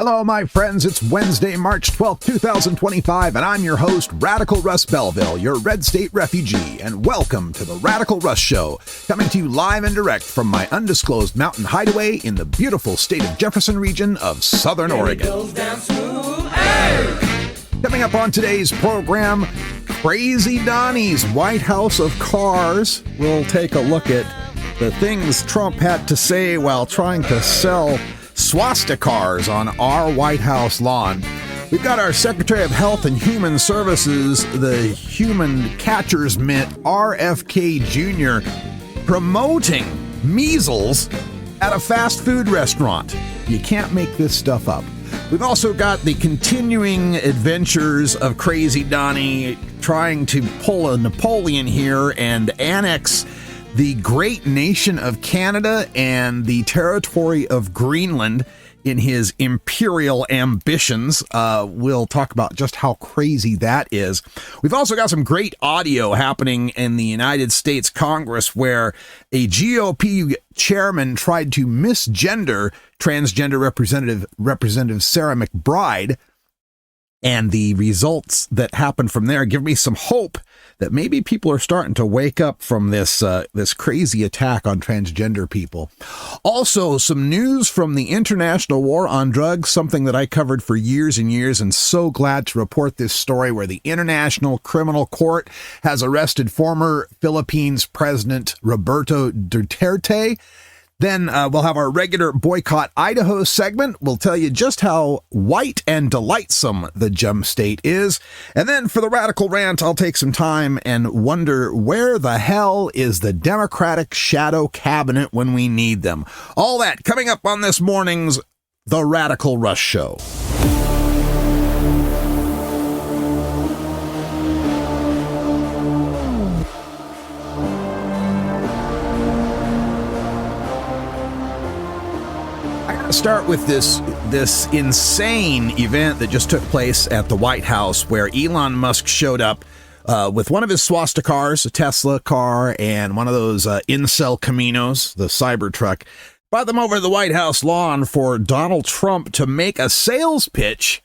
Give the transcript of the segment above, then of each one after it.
Hello, my friends. It's Wednesday, March 12th, 2025, and I'm your host, Radical Russ Belville, your Red State refugee, and welcome to the Radical Russ Show, coming to you live and direct from my undisclosed mountain hideaway in the beautiful state of Jefferson region of Southern Oregon. Coming up on today's program, Crazy Donnie's White House of Cars. We'll take a look at the things Trump had to say while trying to sell swastikars on our White House lawn. We've got our Secretary of Health and Human Services, the human catcher's mitt, RFK Jr., promoting measles at a fast food restaurant. You can't make this stuff up. We've also got the continuing adventures of Crazy Donnie trying to pull a Napoleon here and annex the great nation of Canada and the territory of Greenland in his imperial ambitions. We'll talk about just how crazy that is. We've also got some great audio happening in the United States Congress where a GOP chairman tried to misgender transgender Representative Sarah McBride. And the results that happened from there give me some hope that maybe people are starting to wake up from this crazy attack on transgender people. Also, some news from the international war on drugs, something that I covered for years and years, and so glad to report this story where the International Criminal Court has arrested former Philippines President Roberto Duterte. Then we'll have our regular Boycott Idaho segment. We'll tell you just how white and delightsome the gem state is. And then for the Radical Rant, I'll take some time and wonder where the hell is the Democratic shadow cabinet when we need them. All that coming up on this morning's The Radical Rush Show. Start with this insane event that just took place at the White House where Elon Musk showed up with one of his swastikars, a Tesla car, and one of those incel Caminos, the Cybertruck. Brought them over to the White House lawn for Donald Trump to make a sales pitch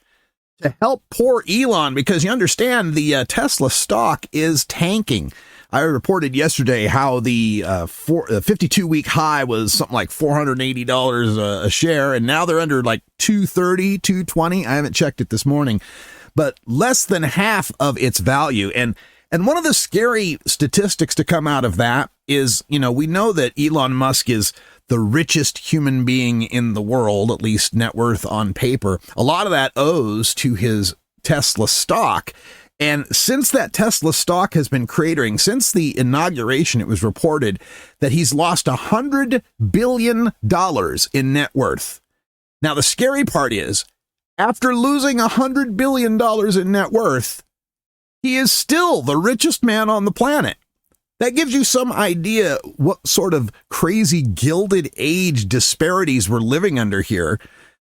to help poor Elon, because you understand the Tesla stock is tanking. I reported yesterday how the 52-week high was something like $480 a share, and now they're under like $230, $220. I haven't checked it this morning, but less than half of its value. And one of the scary statistics to come out of that is, we know that Elon Musk is the richest human being in the world, at least net worth on paper. A lot of that owes to his Tesla stock. And since that Tesla stock has been cratering, since the inauguration, it was reported that he's lost $100 billion in net worth. Now, the scary part is, after losing $100 billion in net worth, he is still the richest man on the planet. That gives you some idea what sort of crazy Gilded Age disparities we're living under here.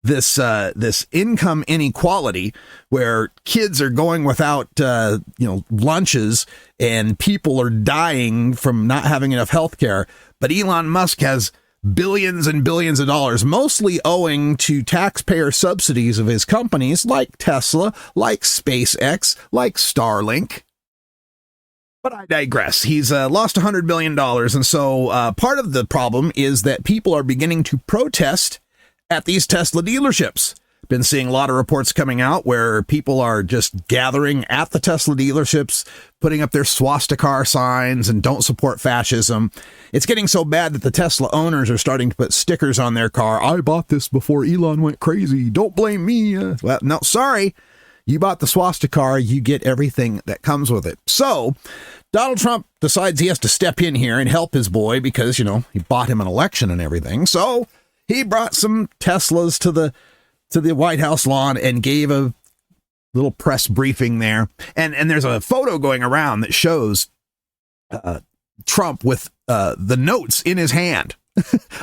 This income inequality where kids are going without, lunches and people are dying from not having enough health care. But Elon Musk has billions and billions of dollars, mostly owing to taxpayer subsidies of his companies like Tesla, like SpaceX, like Starlink. But I digress. He's lost $100 billion. And so part of the problem is that people are beginning to protest at these Tesla dealerships. Been seeing a lot of reports coming out where people are just gathering at the Tesla dealerships, putting up their swastikar signs and don't support fascism. It's getting so bad that the Tesla owners are starting to put stickers on their car. I bought this before Elon went crazy. Don't blame me. Well, no, sorry. You bought the swastikar. You get everything that comes with it. So Donald Trump decides he has to step in here and help his boy because, he bought him an election and everything. So he brought some Teslas to the White House lawn and gave a little press briefing there. And there's a photo going around that shows Trump with the notes in his hand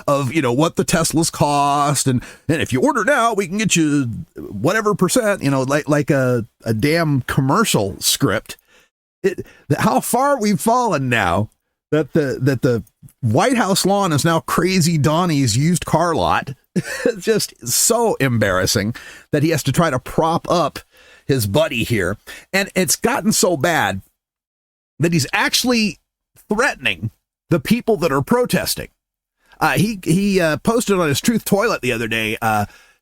of, what the Teslas cost. And if you order now, we can get you whatever percent, like a damn commercial script. How far we've fallen now that the White House lawn is now Crazy Donnie's used car lot. It's just so embarrassing that he has to try to prop up his buddy here. And it's gotten so bad that he's actually threatening the people that are protesting. He posted on his Truth Toilet the other day,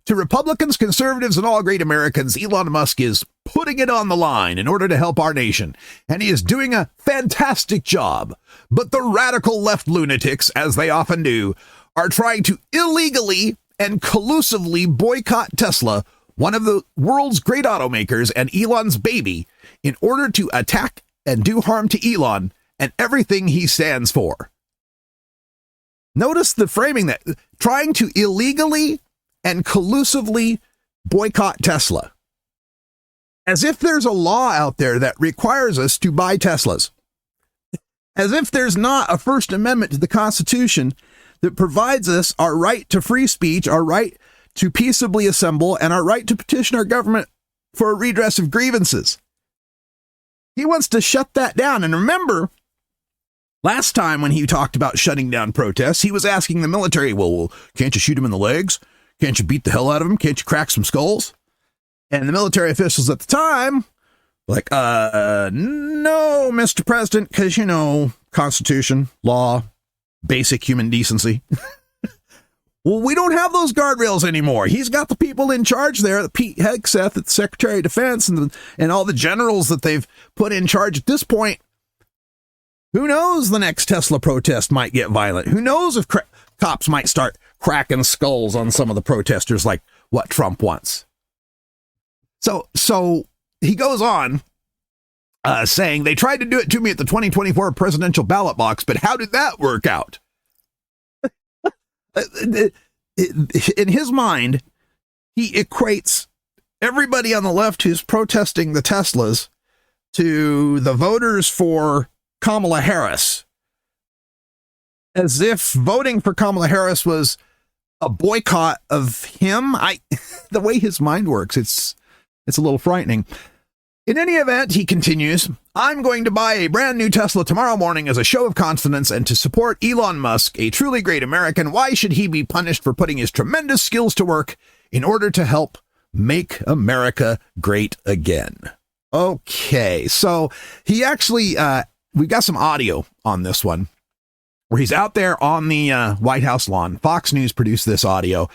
to Republicans, conservatives, and all great Americans, Elon Musk is putting it on the line in order to help our nation, and he is doing a fantastic job. But the radical left lunatics, as they often do, are trying to illegally and collusively boycott Tesla, one of the world's great automakers and Elon's baby, in order to attack and do harm to Elon and everything he stands for. Notice the framing, that trying to illegally and collusively boycott Tesla. As if there's a law out there that requires us to buy Teslas. As if there's not a First Amendment to the Constitution that provides us our right to free speech, our right to peaceably assemble, and our right to petition our government for a redress of grievances. He wants to shut that down. And remember, last time when he talked about shutting down protests, he was asking the military, well, can't you shoot him in the legs? Can't you beat the hell out of him? Can't you crack some skulls? And the military officials at the time, like, no, Mr. President, because, Constitution, law, basic human decency. Well, we don't have those guardrails anymore. He's got the people in charge there, Pete Hegseth at the Secretary of Defense, and all the generals that they've put in charge at this point. Who knows, the next Tesla protest might get violent. Who knows if cops might start cracking skulls on some of the protesters like what Trump wants. So he goes on saying, they tried to do it to me at the 2024 presidential ballot box, but how did that work out? In his mind, he equates everybody on the left who's protesting the Teslas to the voters for Kamala Harris, as if voting for Kamala Harris was a boycott of him. The way his mind works, it's a little frightening. In any event, he continues, I'm going to buy a brand new Tesla tomorrow morning as a show of confidence and to support Elon Musk, a truly great American. Why should he be punished for putting his tremendous skills to work in order to help make America great again? Okay, so he actually, we got some audio on this one where he's out there on the White House lawn. Fox News produced this audio,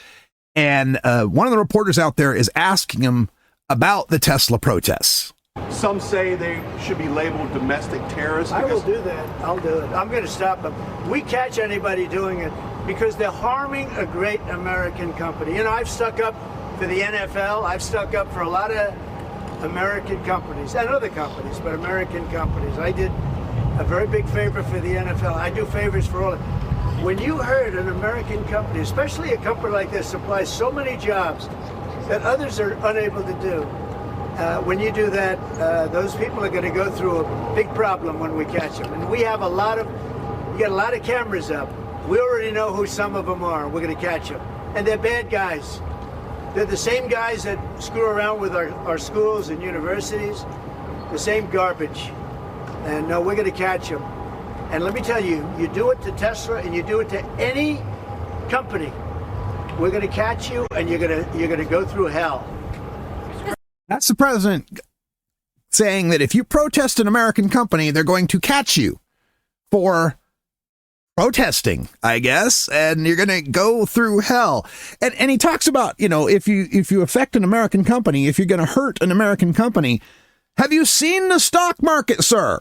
and one of the reporters out there is asking him about the Tesla protests. Some say they should be labeled domestic terrorists. I will do that. I'll do it. I'm going to stop them. We catch anybody doing it because they're harming a great American company. I've stuck up for the NFL. I've stuck up for a lot of American companies and other companies, but American companies. I did a very big favor for the NFL. I do favors for all of them. When you heard an American company, especially a company like this, supplies so many jobs that others are unable to do, when you do that, those people are going to go through a big problem when we catch them. And we have you got a lot of cameras up. We already know who some of them are. We're going to catch them. And they're bad guys. They're the same guys that screw around with our schools and universities, the same garbage. And no, we're going to catch them. And let me tell you, you do it to Tesla and you do it to any company, we're going to catch you and you're going to go through hell. That's the president saying that if you protest an American company, they're going to catch you for protesting, I guess, and you're going to go through hell. And he talks about, if you affect an American company, if you're going to hurt an American company, have you seen the stock market, sir?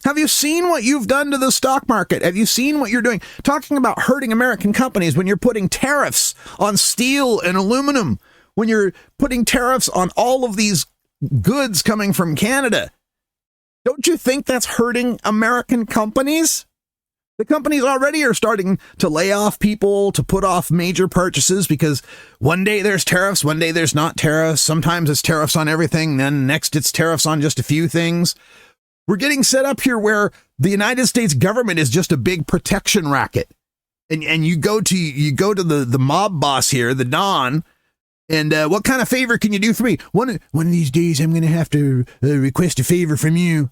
Have you seen what you've done to the stock market? Have you seen what you're doing? Talking about hurting American companies when you're putting tariffs on steel and aluminum, when you're putting tariffs on all of these goods coming from Canada. Don't you think that's hurting American companies? The companies already are starting to lay off people, to put off major purchases, because one day there's tariffs, one day there's not tariffs. Sometimes it's tariffs on everything, then next it's tariffs on just a few things. We're getting set up here where the United States government is just a big protection racket. And you go to the mob boss here, the Don, and what kind of favor can you do for me? One of these days I'm going to have to request a favor from you.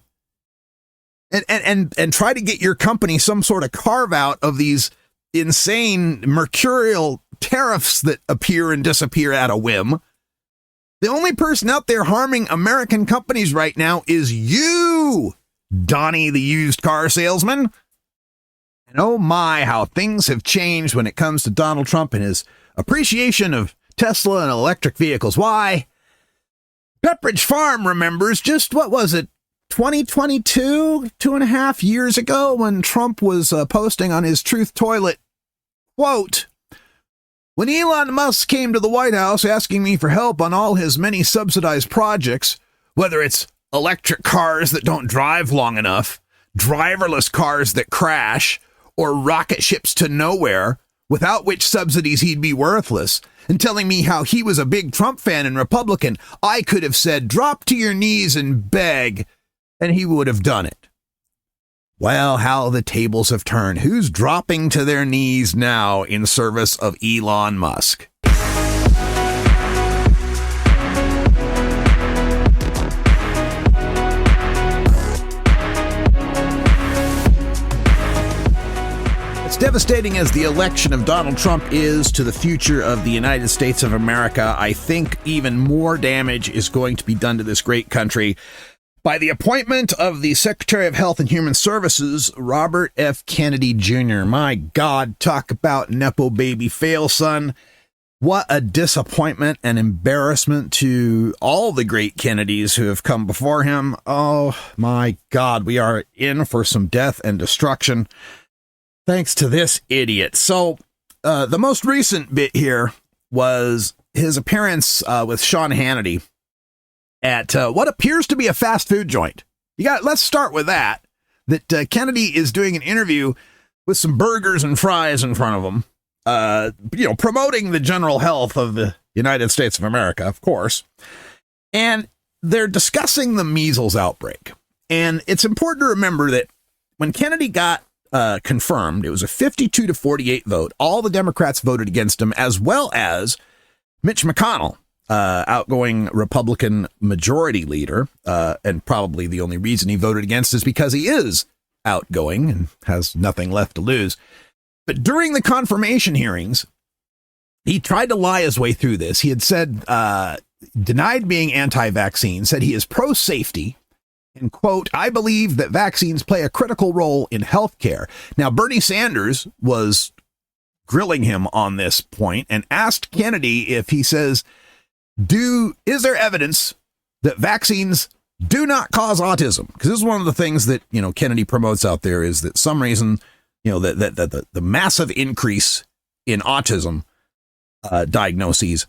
and try to get your company some sort of carve out of these insane mercurial tariffs that appear and disappear at a whim. The only person out there harming American companies right now is you, Donnie, the used car salesman. And oh my, how things have changed when it comes to Donald Trump and his appreciation of Tesla and electric vehicles. Why? Pepperidge Farm remembers just, what was it, 2022, 2.5 years ago, when Trump was posting on his Truth Toilet, quote, "When Elon Musk came to the White House asking me for help on all his many subsidized projects, whether it's electric cars that don't drive long enough, driverless cars that crash, or rocket ships to nowhere, without which subsidies he'd be worthless, and telling me how he was a big Trump fan and Republican, I could have said, drop to your knees and beg, and he would have done it." Well, how the tables have turned. Who's dropping to their knees now in service of Elon Musk? As devastating as the election of Donald Trump is to the future of the United States of America, I think even more damage is going to be done to this great country by the appointment of the Secretary of Health and Human Services, Robert F. Kennedy Jr. My God, talk about Nepo baby fail son. What a disappointment and embarrassment to all the great Kennedys who have come before him. Oh my God, we are in for some death and destruction thanks to this idiot. So the most recent bit here was his appearance with Sean Hannity at what appears to be a fast food joint. Let's start with that Kennedy is doing an interview with some burgers and fries in front of him, promoting the general health of the United States of America, of course. And they're discussing the measles outbreak. And it's important to remember that when Kennedy got confirmed, it was a 52-48 vote. All the Democrats voted against him, as well as Mitch McConnell, outgoing Republican majority leader, and probably the only reason he voted against is because he is outgoing and has nothing left to lose. But during the confirmation hearings, he tried to lie his way through this. He had said, denied being anti-vaccine, said he is pro-safety, and quote, "I believe that vaccines play a critical role in healthcare." Now, Bernie Sanders was grilling him on this point and asked Kennedy if he says, is there evidence that vaccines do not cause autism? Because this is one of the things that, Kennedy promotes out there, is that some reason, that the massive increase in autism diagnoses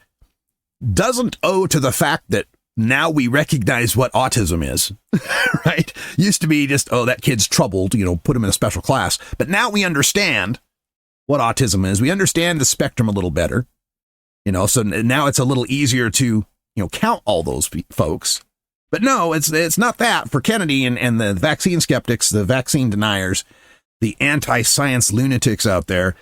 doesn't owe to the fact that now we recognize what autism is, right? Used to be just, that kid's troubled, put him in a special class. But now we understand what autism is. We understand the spectrum a little better. So now it's a little easier to, count all those folks. But no, it's not that. For Kennedy and the vaccine skeptics, the vaccine deniers, the anti-science lunatics out there,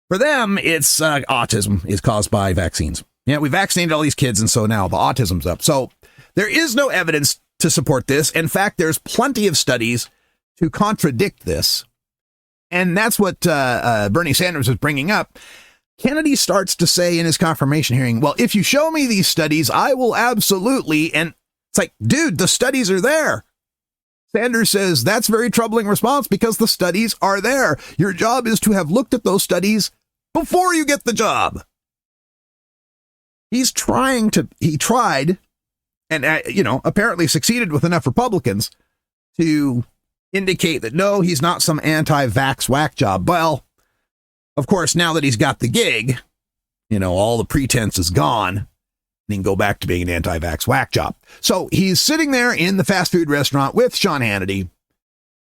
for them, it's autism is caused by vaccines. Yeah, we vaccinated all these kids, and so now the autism's up. So there is no evidence to support this. In fact, there's plenty of studies to contradict this. And that's what Bernie Sanders was bringing up. Kennedy starts to say in his confirmation hearing, well, if you show me these studies, I will absolutely. And it's like, dude, the studies are there. Sanders says that's a very troubling response because the studies are there. Your job is to have looked at those studies before you get the job. He tried and, apparently succeeded with enough Republicans to indicate that, no, he's not some anti-vax whack job. Well, of course, now that he's got the gig, all the pretense is gone. And he can go back to being an anti-vax whack job. So he's sitting there in the fast food restaurant with Sean Hannity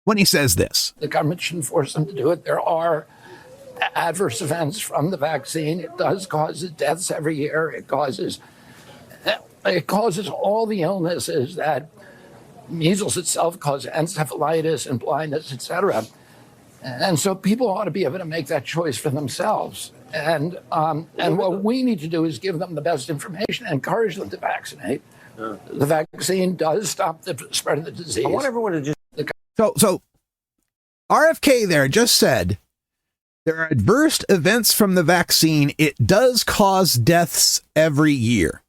when he says this. The government shouldn't force them to do it. There are adverse events from the vaccine. It does cause deaths every year. It causes all the illnesses that measles itself causes, encephalitis and blindness, etc. And so people ought to be able to make that choice for themselves. And what we need to do is give them the best information and encourage them to vaccinate. The vaccine does stop the spread of the disease. I want everyone to just So RFK there just said there are adverse events from the vaccine. It does cause deaths every year.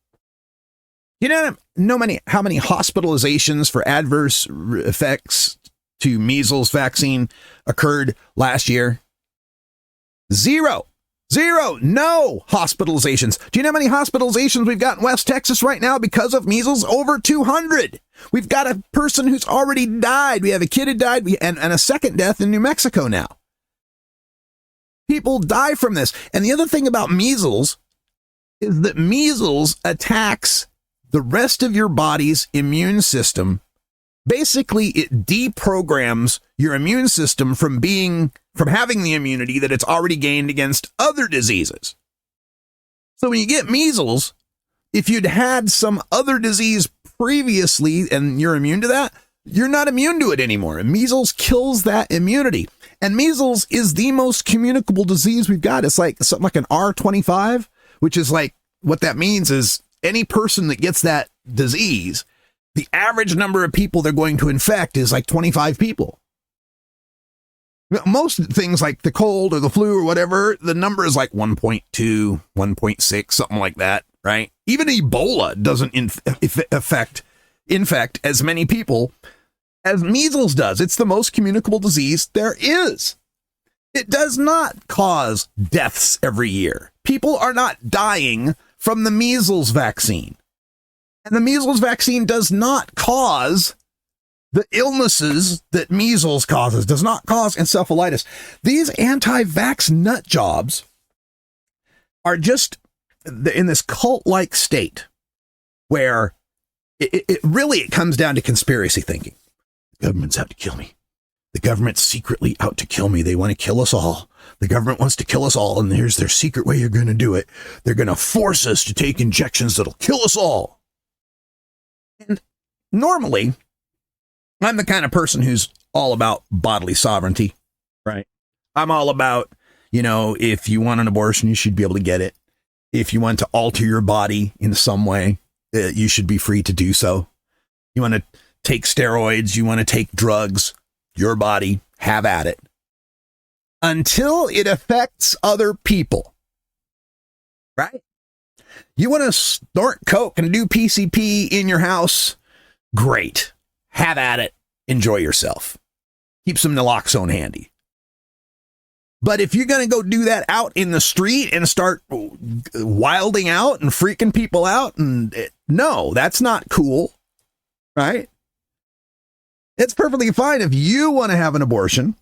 You know how many hospitalizations for adverse effects to measles vaccine occurred last year? Zero. No hospitalizations. Do you know how many hospitalizations we've got in West Texas right now because of measles? Over 200. We've got a person who's already died. We have a kid who died and a second death in New Mexico now. People die from this. And the other thing about measles is that measles attacks the rest of your body's immune system. Basically, it deprograms your immune system from having the immunity that it's already gained against other diseases. So when you get measles, if you'd had some other disease previously and you're immune to that, you're not immune to it anymore. And measles kills that immunity. And measles is the most communicable disease we've got. It's like something like an R25, which is like, what that means is any person that gets that disease, the average number of people they're going to infect is like 25 people. Most things like the cold or the flu or whatever, the number is like 1.2, 1.6, something like that, right? Even Ebola doesn't infect as many people as measles does. It's the most communicable disease there is. It does not cause deaths every year. People are not dying from the measles vaccine. And the measles vaccine does not cause the illnesses that measles causes, does not cause encephalitis. These anti-vax nut jobs are just in this cult-like state where it really comes down to conspiracy thinking. The government's out to kill me. The government's secretly out to kill me. They want to kill us all. The government wants to kill us all, and here's their secret way you're going to do it. They're going to force us to take injections that'll kill us all. And normally, I'm the kind of person who's all about bodily sovereignty, right? I'm all about, if you want an abortion, you should be able to get it. If you want to alter your body in some way, you should be free to do so. You want to take steroids, you want to take drugs, your body, have at it. Until it affects other people, right? You want to snort coke and do PCP in your house? Great. Have at it. Enjoy yourself. Keep some naloxone handy. But if you're going to go do that out in the street and start wilding out and freaking people out, no, that's not cool, right? It's perfectly fine if you want to have an abortion,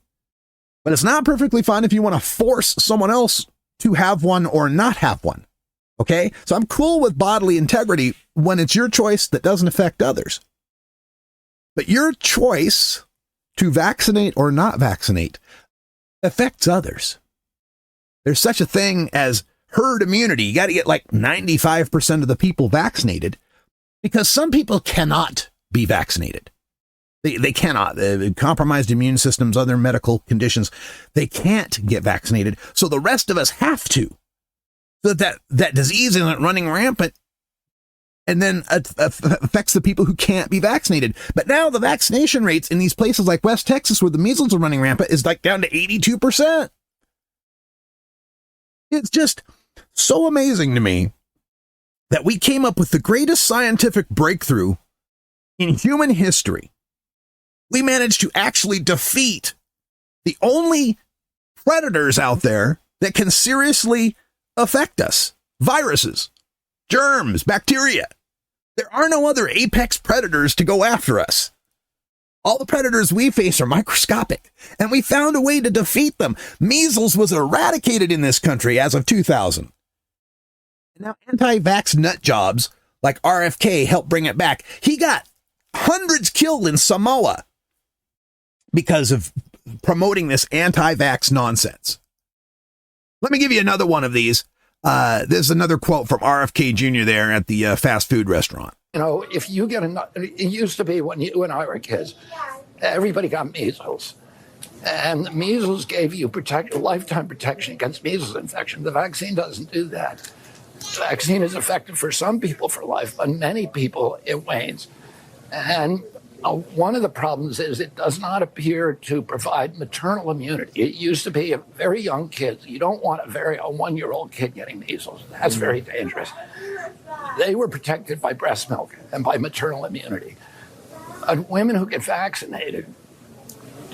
but it's not perfectly fine if you want to force someone else to have one or not have one. Okay? So I'm cool with bodily integrity when it's your choice that doesn't affect others. But your choice to vaccinate or not vaccinate affects others. There's such a thing as herd immunity. You got to get like 95% of the people vaccinated because some people cannot be vaccinated. They cannot. Compromised immune systems, other medical conditions, they can't get vaccinated. So the rest of us have to. So that disease isn't running rampant and then affects the people who can't be vaccinated. But now the vaccination rates in these places like West Texas where the measles are running rampant is like down to 82%. It's just so amazing to me that we came up with the greatest scientific breakthrough in human history. We managed to actually defeat the only predators out there that can seriously affect us. Viruses, germs, bacteria. There are no other apex predators to go after us. All the predators we face are microscopic, and we found a way to defeat them. Measles was eradicated in this country as of 2000. Now, anti-vax nut jobs like RFK helped bring it back. He got hundreds killed in Samoa because of promoting this anti-vax nonsense. Let me give you another one of these. There's another quote from RFK Jr. there at the fast food restaurant. If you get it used to be when you and I were kids, everybody got measles. And measles gave you lifetime protection against measles infection. The vaccine doesn't do that. The vaccine is effective for some people for life, but many people, it wanes. And One of the problems is it does not appear to provide maternal immunity. It used to be a very young kids. You don't want a 1-year-old kid getting measles. That's very dangerous. They were protected by breast milk and by maternal immunity. But women who get vaccinated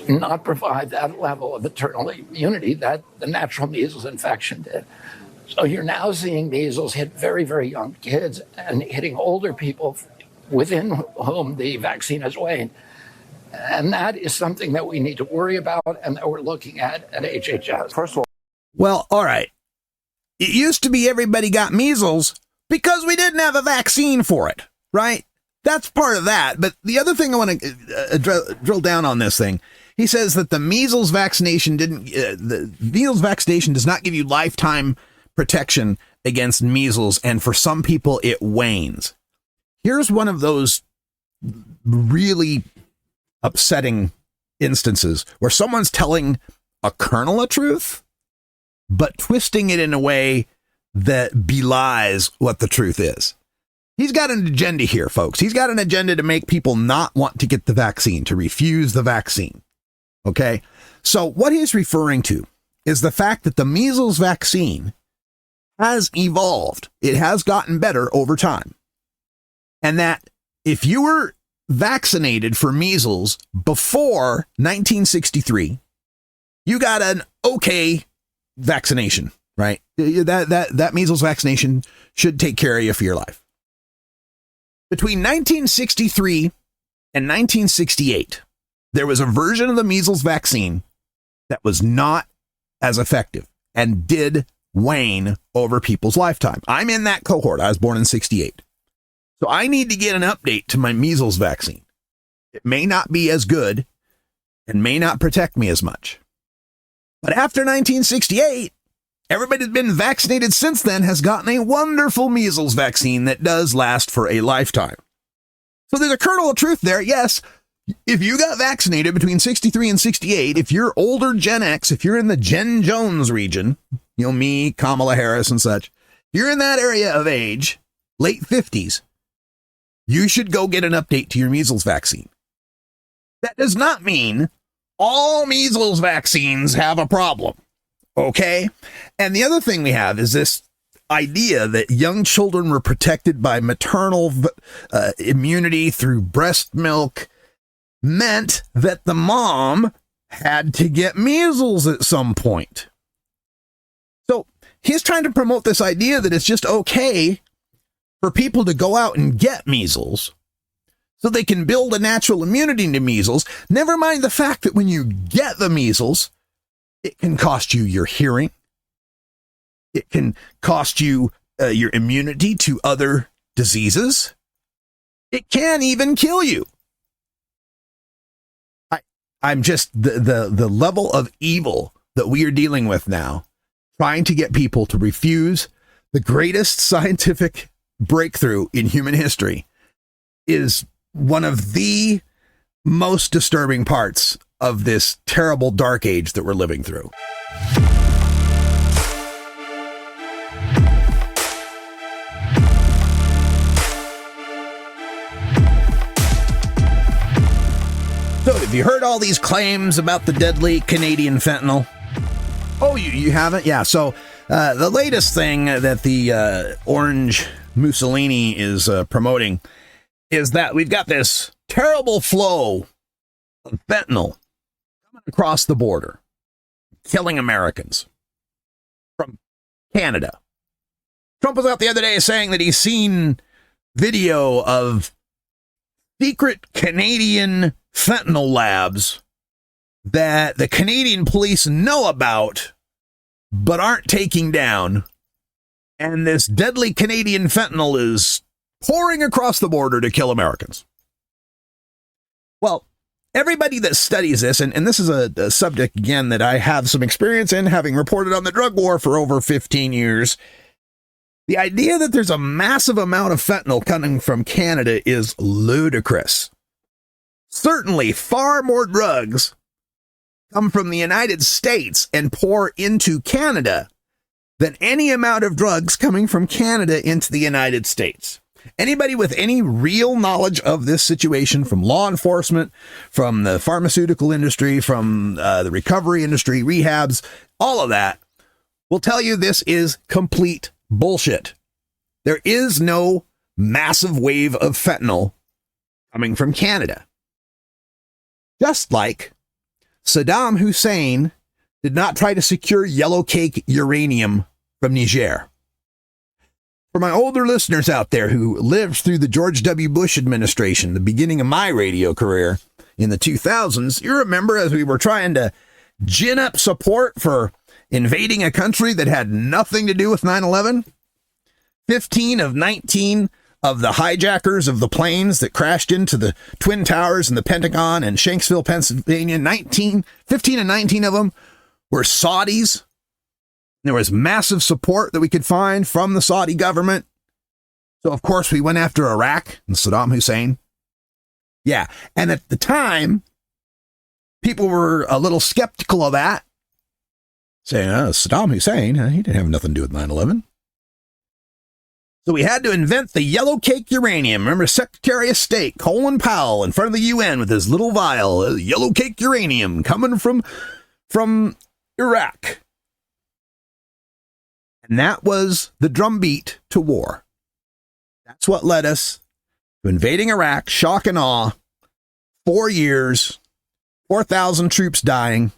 do not provide that level of maternal immunity that the natural measles infection did. So you're now seeing measles hit very, very young kids and hitting older people within whom the vaccine has waned. And that is something that we need to worry about and that we're looking at HHS. First of all, Well, all right. It used to be everybody got measles because we didn't have a vaccine for it, right? That's part of that. But the other thing I want to drill down on this thing, he says that the measles vaccination does not give you lifetime protection against measles, and for some people it wanes. Here's one of those really upsetting instances where someone's telling a kernel of truth, but twisting it in a way that belies what the truth is. He's got an agenda here, folks. He's got an agenda to make people not want to get the vaccine, to refuse the vaccine. Okay? So what he's referring to is the fact that the measles vaccine has evolved. It has gotten better over time. And that if you were vaccinated for measles before 1963, you got an okay vaccination, right? That measles vaccination should take care of you for your life. Between 1963 and 1968, there was a version of the measles vaccine that was not as effective and did wane over people's lifetime. I'm in that cohort. I was born in 68. So I need to get an update to my measles vaccine. It may not be as good and may not protect me as much. But after 1968, everybody that's been vaccinated since then has gotten a wonderful measles vaccine that does last for a lifetime. So there's a kernel of truth there. Yes, if you got vaccinated between 63 and 68, if you're older Gen X, if you're in the Jen Jones region, you know, me, Kamala Harris and such, if you're in that area of age, late 50s, you should go get an update to your measles vaccine. That does not mean all measles vaccines have a problem. Okay? And the other thing we have is this idea that young children were protected by maternal immunity through breast milk meant that the mom had to get measles at some point. So he's trying to promote this idea that it's just okay for people to go out and get measles so they can build a natural immunity to measles. Never mind the fact that when you get the measles, it can cost you your hearing. It can cost you your immunity to other diseases. It can even kill you. I'm just the level of evil that we are dealing with now, trying to get people to refuse the greatest scientific breakthrough in human history, is one of the most disturbing parts of this terrible dark age that we're living through. So have you heard all these claims about the deadly Canadian fentanyl? Oh, you haven't? Yeah. So the latest thing that the orange Mussolini is promoting is that we've got this terrible flow of fentanyl coming across the border, killing Americans from Canada. Trump was out the other day saying that he's seen video of secret Canadian fentanyl labs that the Canadian police know about but aren't taking down. And this deadly Canadian fentanyl is pouring across the border to kill Americans. Well, everybody that studies this, and this is a subject, again, that I have some experience in, having reported on the drug war for over 15 years, the idea that there's a massive amount of fentanyl coming from Canada is ludicrous. Certainly, far more drugs come from the United States and pour into Canada than any amount of drugs coming from Canada into the United States. Anybody with any real knowledge of this situation, from law enforcement, from the pharmaceutical industry, from the recovery industry, rehabs, all of that, will tell you this is complete bullshit. There is no massive wave of fentanyl coming from Canada. Just like Saddam Hussein did not try to secure Yellowcake uranium from Niger. For my older listeners out there who lived through the George W. Bush administration, the beginning of my radio career in the 2000s, you remember as we were trying to gin up support for invading a country that had nothing to do with 9/11? 15 of 19 of the hijackers of the planes that crashed into the Twin Towers and the Pentagon in Shanksville, Pennsylvania, 15 and 19 of them were Saudis. There was massive support that we could find from the Saudi government. So, of course, we went after Iraq and Saddam Hussein. Yeah, and at the time, people were a little skeptical of that, saying, Saddam Hussein, he didn't have nothing to do with 9/11. So we had to invent the Yellowcake uranium. Remember Secretary of State Colin Powell in front of the UN with his little vial, Yellowcake uranium coming from Iraq. And that was the drumbeat to war. That's what led us to invading Iraq, shock and awe, 4 years, 4,000 troops dying,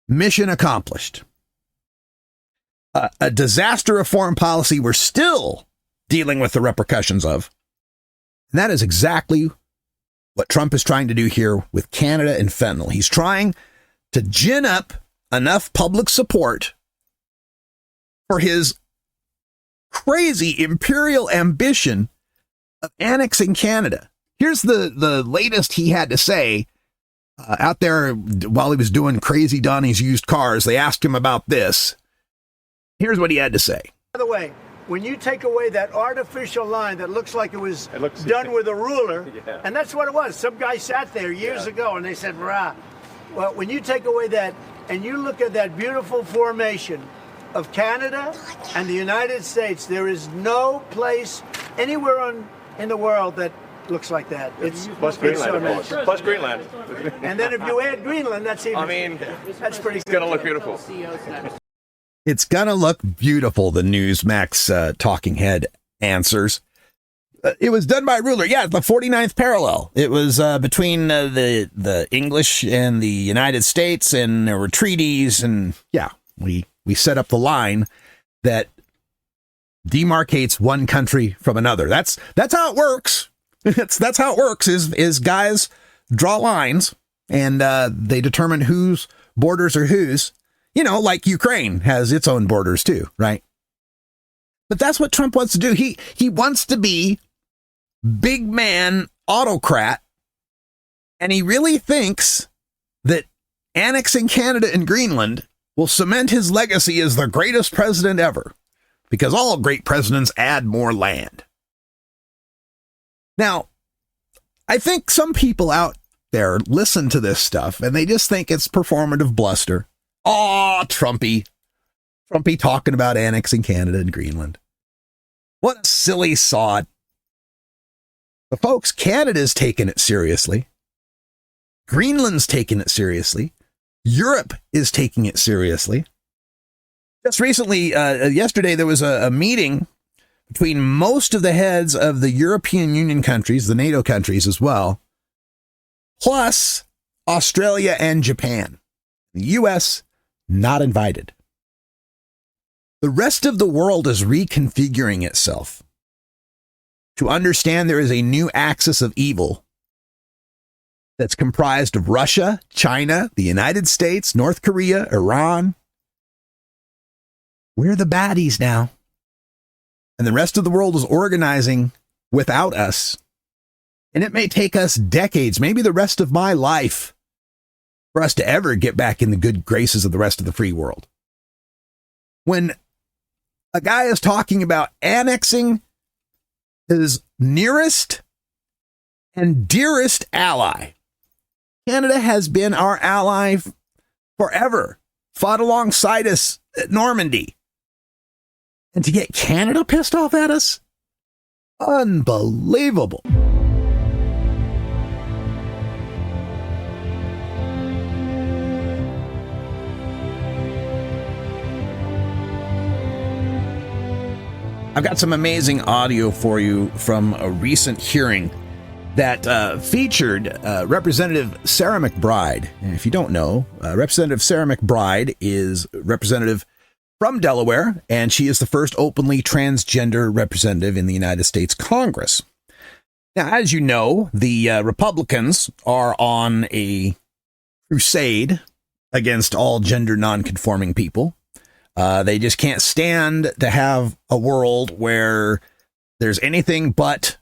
mission accomplished. A disaster of foreign policy we're still dealing with the repercussions of. And that is exactly what Trump is trying to do here with Canada and fentanyl. He's trying to gin up enough public support for his crazy imperial ambition of annexing Canada. Here's the latest he had to say out there while he was doing Crazy Donnie's used cars. They asked him about this. Here's what he had to say. By the way, when you take away that artificial line that looks like it was done with a ruler, yeah. And that's what it was. Some guy sat there years ago and they said, rah. Well, when you take away that and you look at that beautiful formation of Canada and the United States, there is no place anywhere in the world that looks like that. It's plus Greenland, plus Greenland. And then if you add Greenland, that's even. That's pretty. It's gonna look beautiful. It's going to look beautiful, the Newsmax talking head answers. It was done by a ruler. Yeah, the 49th parallel. It was between the English and the United States, and there were treaties. And yeah, we set up the line that demarcates one country from another. That's how it works. That's how it works is guys draw lines and they determine whose borders are whose. You know, like Ukraine has its own borders too, right? But that's what Trump wants to do. He wants to be big man autocrat, and he really thinks that annexing Canada and Greenland will cement his legacy as the greatest president ever, because all great presidents add more land. Now, I think some people out there listen to this stuff and they just think it's performative bluster. Oh, Trumpy talking about annexing Canada and Greenland. What a silly sod. But folks, Canada's taking it seriously. Greenland's taking it seriously. Europe is taking it seriously. Just recently, yesterday, there was a meeting between most of the heads of the European Union countries, the NATO countries as well, plus Australia and Japan. The U.S. not invited. The rest of the world is reconfiguring itself to understand there is a new axis of evil that's comprised of Russia, China, the United States, North Korea, Iran. We're the baddies now. And the rest of the world is organizing without us. And it may take us decades, maybe the rest of my life, for us to ever get back in the good graces of the rest of the free world. When a guy is talking about annexing his nearest and dearest ally, Canada has been our ally forever, fought alongside us at Normandy. And to get Canada pissed off at us? Unbelievable. I've got some amazing audio for you from a recent hearing that featured Representative Sarah McBride. And if you don't know, Representative Sarah McBride is representative from Delaware, and she is the first openly transgender representative in the United States Congress. Now, as you know, the Republicans are on a crusade against all gender nonconforming people. They just can't stand to have a world where there's anything but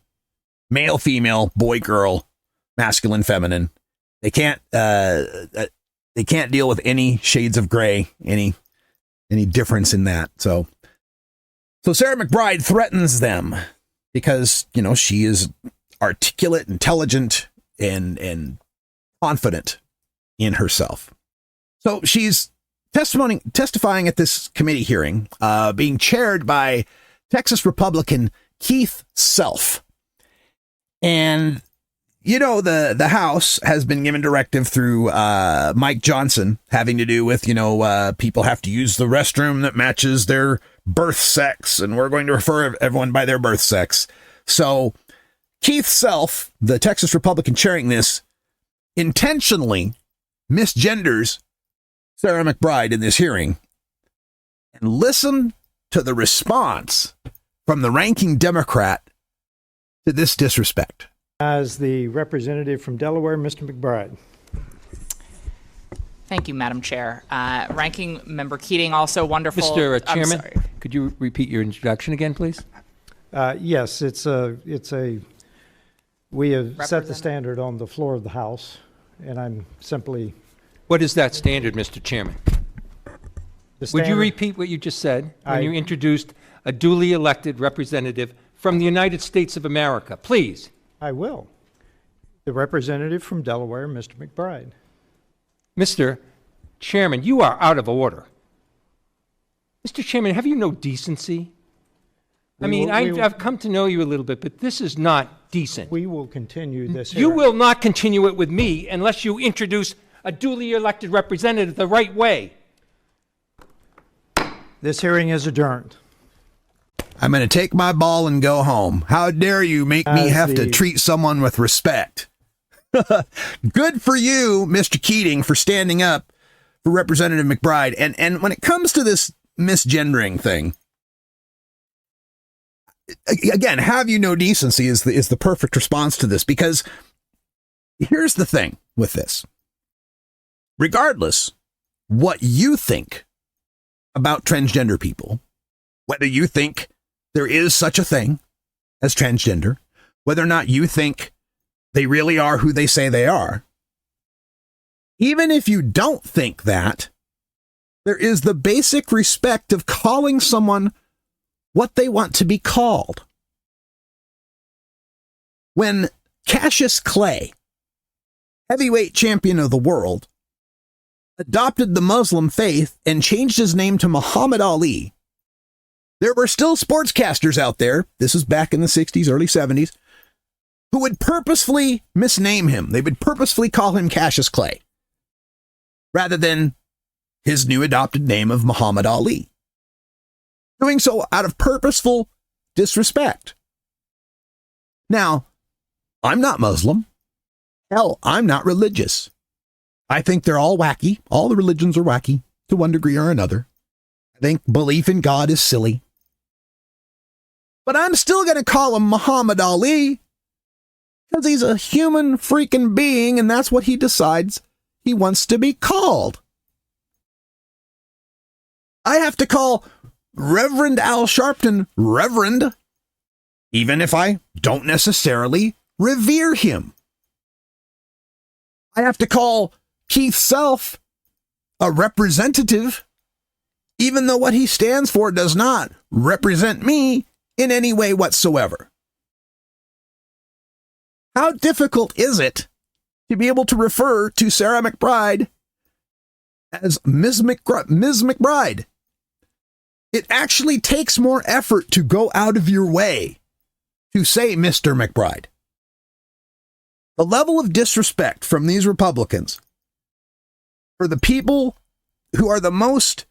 male, female, boy, girl, masculine, feminine. They can't deal with any shades of gray, any difference in that. So Sarah McBride threatens them because, you know, she is articulate, intelligent, and confident in herself. So she's testifying at this committee hearing, being chaired by Texas Republican Keith Self. And, you know, the House has been given directive through Mike Johnson having to do with, you know, people have to use the restroom that matches their birth sex, and we're going to refer everyone by their birth sex. So Keith Self, the Texas Republican chairing this, intentionally misgenders Sarah McBride in this hearing. And listen to the response from the ranking Democrat to this disrespect. As the representative from Delaware, Mr. McBride. Thank you, Madam Chair. Ranking Member Keating, also wonderful. Mr. Chairman, could you repeat your introduction again, please? Yes, we have set the standard on the floor of the House, and I'm simply... What is that standard, Mr. Chairman? Would you repeat what you just said when you introduced a duly elected representative from the United States of America? Please. I will. The representative from Delaware, Mr. McBride. Mr. Chairman, you are out of order. Mr. Chairman, have you no decency? I've come to know you a little bit, but this is not decent. We will continue this You hearing. will not continue it with me unless you introduce a duly elected representative the right way. This hearing is adjourned. I'm going to take my ball and go home. How dare you make me have to treat someone with respect? Good for you, Mr. Keating, for standing up for Representative McBride. And when it comes to this misgendering thing, again, have you no decency is the perfect response to this, because here's the thing with this. Regardless what you think about transgender people, whether you think there is such a thing as transgender, whether or not you think they really are who they say they are, even if you don't think that, there is the basic respect of calling someone what they want to be called. When Cassius Clay, heavyweight champion of the world, adopted the Muslim faith and changed his name to Muhammad Ali, there were still sportscasters out there, this is back in the 60s, early 70s, who would purposefully misname him. They would purposefully call him Cassius Clay, rather than his new adopted name of Muhammad Ali. Doing so out of purposeful disrespect. Now, I'm not Muslim. Hell, I'm not religious. I think they're all wacky. All the religions are wacky to one degree or another. I think belief in God is silly. But I'm still going to call him Muhammad Ali because he's a human freaking being, and that's what he decides he wants to be called. I have to call Reverend Al Sharpton Reverend, even if I don't necessarily revere him. I have to call Keith Self a representative, even though what he stands for does not represent me in any way whatsoever. How difficult is it to be able to refer to Sarah McBride as Ms. McBride? It actually takes more effort to go out of your way to say Mr. McBride. The level of disrespect from these Republicans for the people who are the most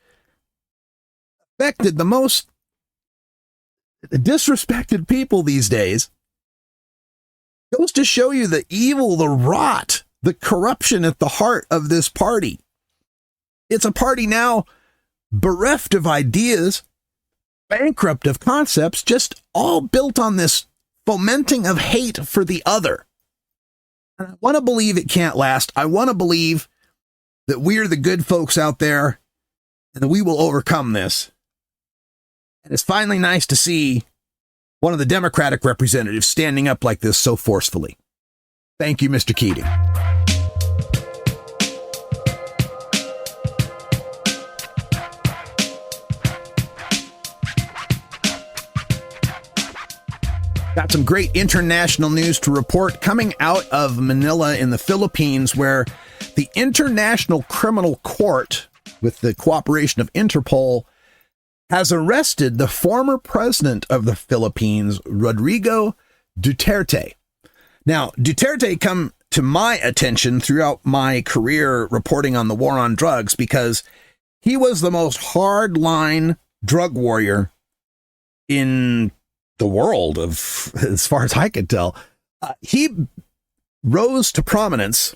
affected, the most disrespected people these days, goes to show you the evil, the rot, the corruption at the heart of this party. It's a party now bereft of ideas, bankrupt of concepts, just all built on this fomenting of hate for the other. And I want to believe it can't last. I want to believe that we're the good folks out there and that we will overcome this. And it's finally nice to see one of the Democratic representatives standing up like this so forcefully. Thank you, Mr. Keating. Got some great international news to report coming out of Manila in the Philippines, where the International Criminal Court, with the cooperation of Interpol, has arrested the former president of the Philippines, Rodrigo Duterte. Now, Duterte come to my attention throughout my career reporting on the war on drugs because he was the most hardline drug warrior in the world, of as far as I could tell. He rose to prominence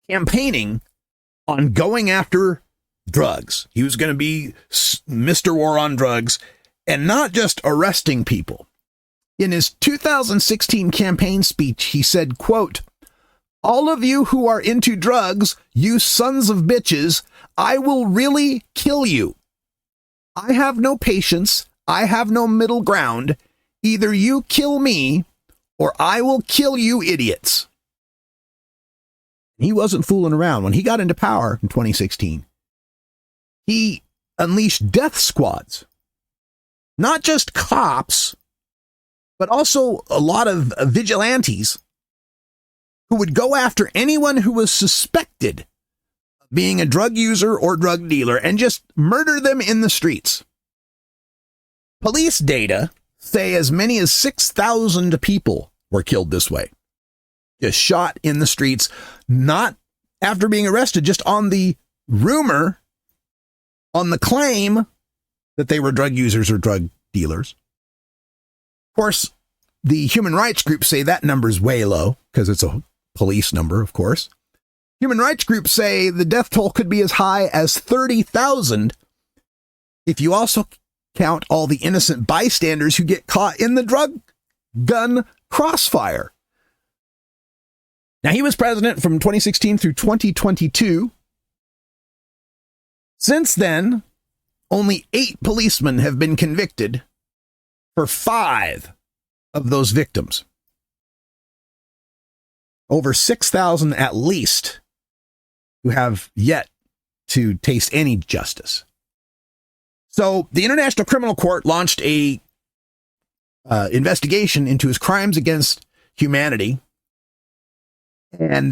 campaigning on going after drugs. He was going to be Mr. War on Drugs and not just arresting people. In his 2016 campaign speech, he said, quote, "All of you who are into drugs, you sons of bitches, I will really kill you. I have no patience. I have no middle ground. Either you kill me or I will kill you idiots." He wasn't fooling around. When he got into power in 2016, he unleashed death squads, not just cops, but also a lot of vigilantes who would go after anyone who was suspected of being a drug user or drug dealer and just murder them in the streets. Police data say as many as 6,000 people were killed this way. Just shot in the streets, not after being arrested, just on the rumor, on the claim that they were drug users or drug dealers. Of course, the human rights groups say that number's way low because it's a police number, of course. Human rights groups say the death toll could be as high as 30,000 if you also count all the innocent bystanders who get caught in the drug gun crossfire. Now, he was president from 2016 through 2022. Since then, only 8 policemen have been convicted for 5 of those victims. Over 6,000 at least who have yet to taste any justice. So the International Criminal Court launched a investigation into his crimes against humanity. And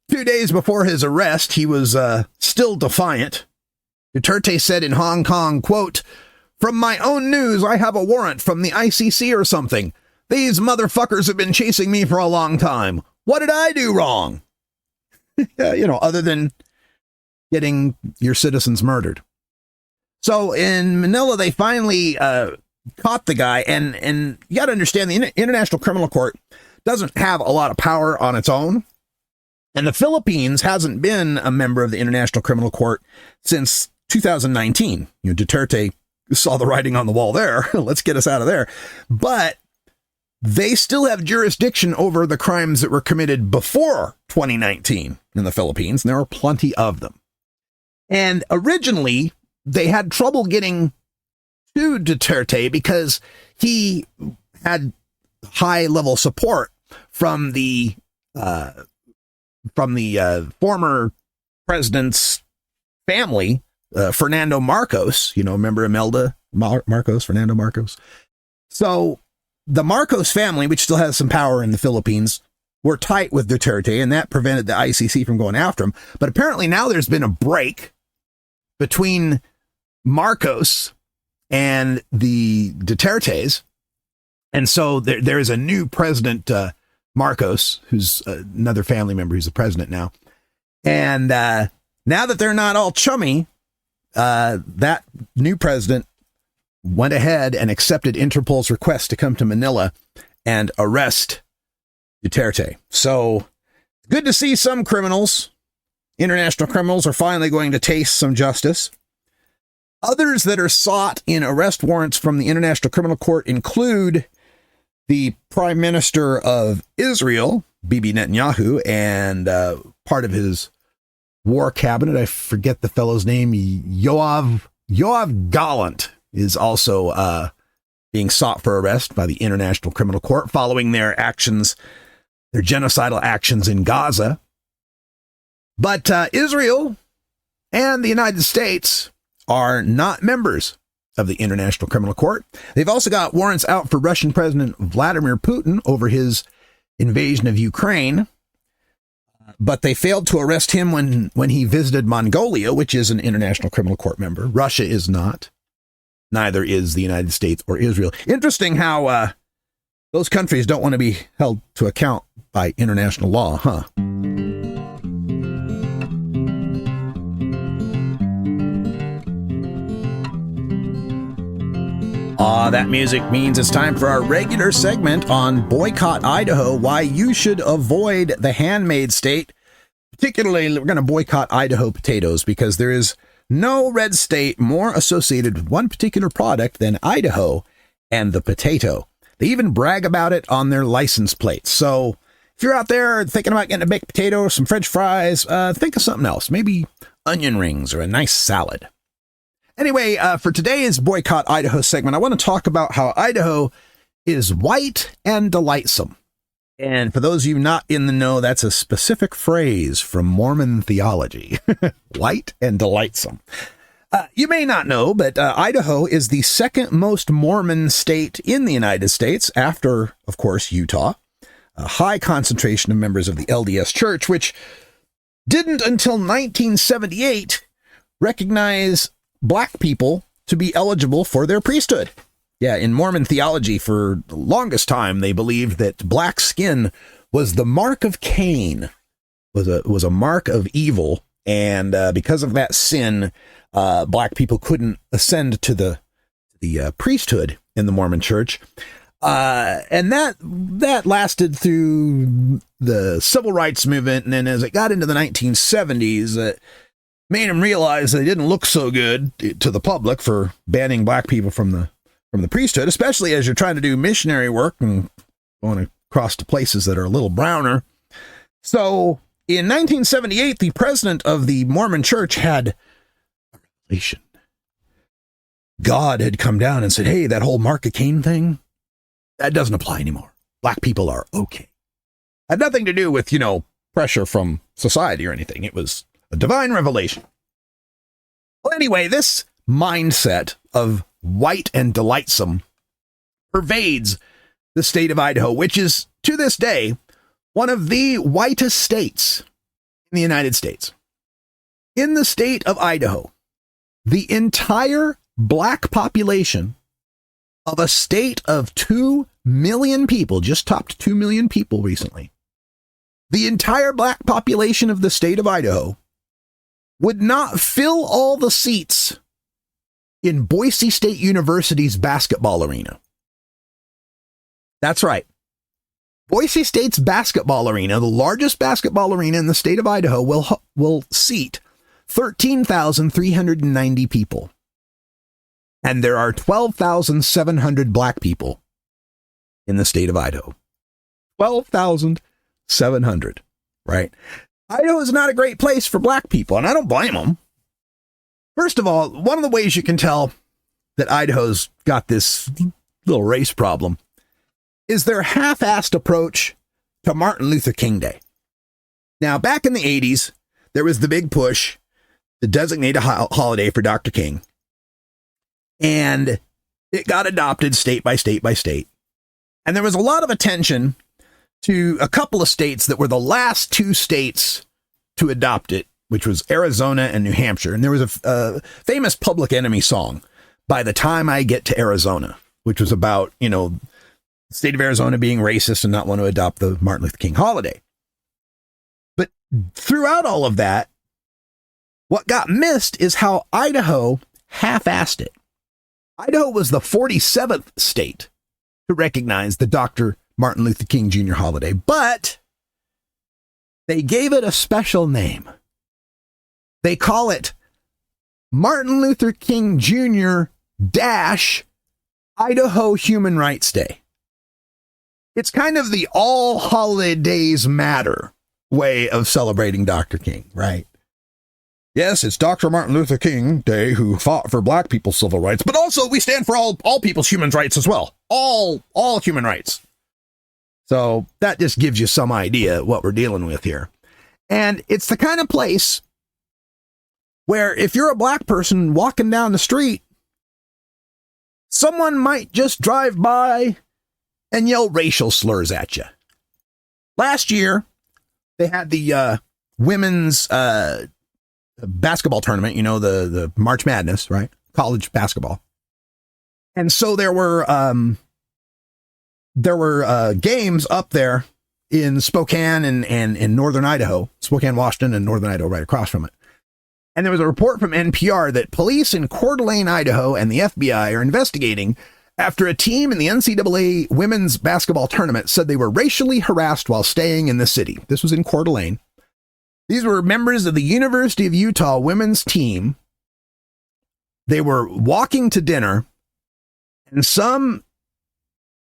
2 days before his arrest, he was still defiant. Duterte said in Hong Kong, quote, "From my own news, I have a warrant from the ICC or something. These motherfuckers have been chasing me for a long time. What did I do wrong?" Other than getting your citizens murdered. So in Manila, they finally caught the guy. And you got to understand, the International Criminal Court doesn't have a lot of power on its own. And the Philippines hasn't been a member of the International Criminal Court since 2019. Duterte saw the writing on the wall there. Let's get us out of there. But they still have jurisdiction over the crimes that were committed before 2019 in the Philippines. And there are plenty of them. And originally, they had trouble getting to Duterte because he had high-level support from the former president's family, Fernando Marcos. Remember Imelda Marcos, Fernando Marcos? So the Marcos family, which still has some power in the Philippines, were tight with Duterte, and that prevented the ICC from going after him. But apparently now there's been a break between Marcos and the Dutertes, And so there is a new president, Marcos, who's another family member who's the president now. And now that they're not all chummy, that new president went ahead and accepted Interpol's request to come to Manila and arrest Duterte. So good to see some criminals, international criminals, are finally going to taste some justice. Others that are sought in arrest warrants from the International Criminal Court include the Prime Minister of Israel, Bibi Netanyahu, and part of his war cabinet. I forget the fellow's name. Yoav Gallant is also being sought for arrest by the International Criminal Court following their actions, their genocidal actions in Gaza. But Israel and the United States are not members of the International Criminal Court. They've also got warrants out for Russian President Vladimir Putin over his invasion of Ukraine. But they failed to arrest him when he visited Mongolia, which is an International Criminal Court member. Russia is not. Neither is the United States or Israel. Interesting how those countries don't want to be held to account by international law, huh? That music means it's time for our regular segment on Boycott Idaho, why you should avoid the handmade state. Particularly, we're going to boycott Idaho potatoes because there is no red state more associated with one particular product than Idaho and the potato. They even brag about it on their license plates. So if you're out there thinking about getting a baked potato or some French fries, think of something else. Maybe onion rings or a nice salad. Anyway, for today's Boycott Idaho segment, I want to talk about how Idaho is white and delightsome. And for those of you not in the know, that's a specific phrase from Mormon theology. White and delightsome. You may not know, but Idaho is the second most Mormon state in the United States after, of course, Utah. A high concentration of members of the LDS Church, which didn't until 1978 recognize Black people to be eligible for their priesthood. Yeah, in Mormon theology, for the longest time, they believed that black skin was the mark of Cain, was a mark of evil, and because of that sin, Black people couldn't ascend to the priesthood in the Mormon Church, and that lasted through the Civil Rights Movement, and then as it got into the 1970s, made them realize they didn't look so good to the public for banning Black people from the priesthood, especially as you're trying to do missionary work and going across to places that are a little browner. So in 1978, the president of the Mormon Church had a revelation. God had come down and said, hey, that whole Mark of Cain thing, that doesn't apply anymore. Black people are okay. Had nothing to do with, pressure from society or anything. It was a divine revelation. Well, anyway, this mindset of white and delightsome pervades the state of Idaho, which is, to this day, one of the whitest states in the United States. In the state of Idaho, the entire Black population of a state of 2 million people, just topped 2 million people recently, the entire Black population of the state of Idaho would not fill all the seats in Boise State University's basketball arena. That's right. Boise State's basketball arena, the largest basketball arena in the state of Idaho, will seat 13,390 people. And there are 12,700 Black people in the state of Idaho. 12,700, right? Idaho is not a great place for Black people, and I don't blame them. First of all, one of the ways you can tell that Idaho's got this little race problem is their half-assed approach to Martin Luther King Day. Now, back in the 80s, there was the big push to designate a holiday for Dr. King, and it got adopted state by state by state. And there was a lot of attention to a couple of states that were the last two states to adopt it, which was Arizona and New Hampshire. And there was a famous Public Enemy song, By the Time I Get to Arizona, which was about, the state of Arizona being racist and not want to adopt the Martin Luther King holiday. But throughout all of that, what got missed is how Idaho half-assed it. Idaho was the 47th state to recognize the Dr. Martin Luther King Jr. holiday, but they gave it a special name. They call it Martin Luther King Jr. Idaho Human Rights Day. It's kind of the all holidays matter way of celebrating Dr. King, right? Yes, it's Dr. Martin Luther King Day, who fought for black people's civil rights, but also we stand for all people's human rights as well. All human rights. So that just gives you some idea what we're dealing with here. And it's the kind of place where if you're a black person walking down the street, someone might just drive by and yell racial slurs at you. Last year, they had the women's basketball tournament, you know, the March Madness, right? College basketball. And so there were games up there in Spokane and in northern Idaho, Spokane, Washington, and northern Idaho right across from it. And there was a report from NPR that police in Coeur d'Alene, Idaho, and the FBI are investigating after a team in the NCAA women's basketball tournament said they were racially harassed while staying in the city. This was in Coeur d'Alene. These were members of the University of Utah women's team. They were walking to dinner, and some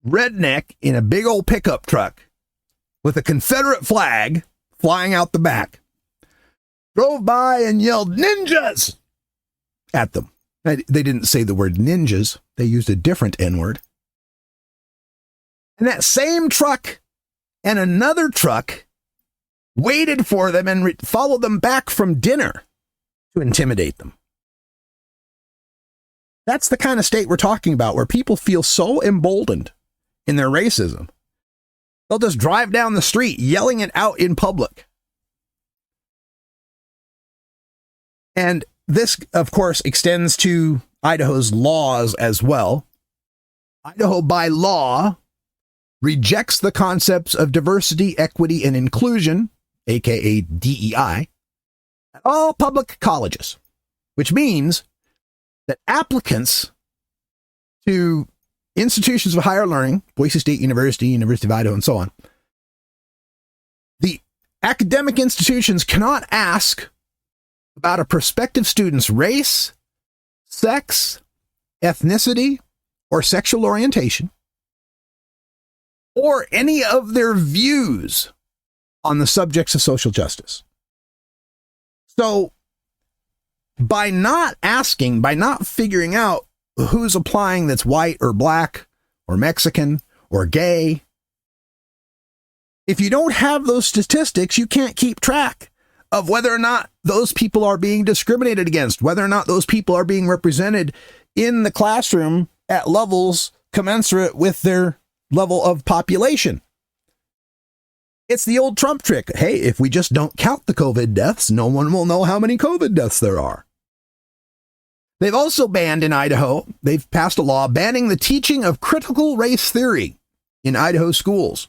redneck in a big old pickup truck with a Confederate flag flying out the back drove by and yelled ninjas at them. They didn't say the word ninjas. They used a different N-word. And that same truck and another truck waited for them and followed them back from dinner to intimidate them. That's the kind of state we're talking about, where people feel so emboldened in their racism, they'll just drive down the street yelling it out in public. And this, of course, extends to Idaho's laws as well. Idaho, by law, rejects the concepts of diversity, equity, and inclusion, aka DEI, at all public colleges, which means that applicants to institutions of higher learning, Boise State University, University of Idaho, and so on, the academic institutions cannot ask about a prospective student's race, sex, ethnicity, or sexual orientation, or any of their views on the subjects of social justice. So, by not asking, by not figuring out who's applying that's white or black or Mexican or gay, if you don't have those statistics, you can't keep track of whether or not those people are being discriminated against, whether or not those people are being represented in the classroom at levels commensurate with their level of population. It's the old Trump trick. Hey, if we just don't count the COVID deaths, no one will know how many COVID deaths there are. They've also banned in Idaho, they've passed a law banning the teaching of critical race theory in Idaho schools,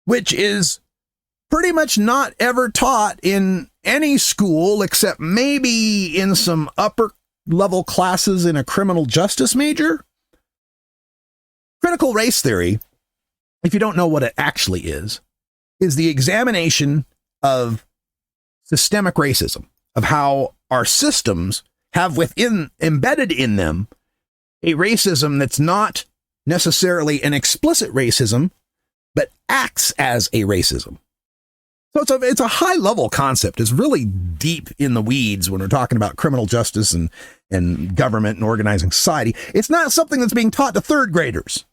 which is pretty much not ever taught in any school except maybe in some upper level classes in a criminal justice major. Critical race theory, if you don't know what it actually is the examination of systemic racism, of how our systems have embedded in them a racism that's not necessarily an explicit racism, but acts as a racism. So it's a high level concept. It's really deep in the weeds when we're talking about criminal justice and government and organizing society. It's not something that's being taught to third graders.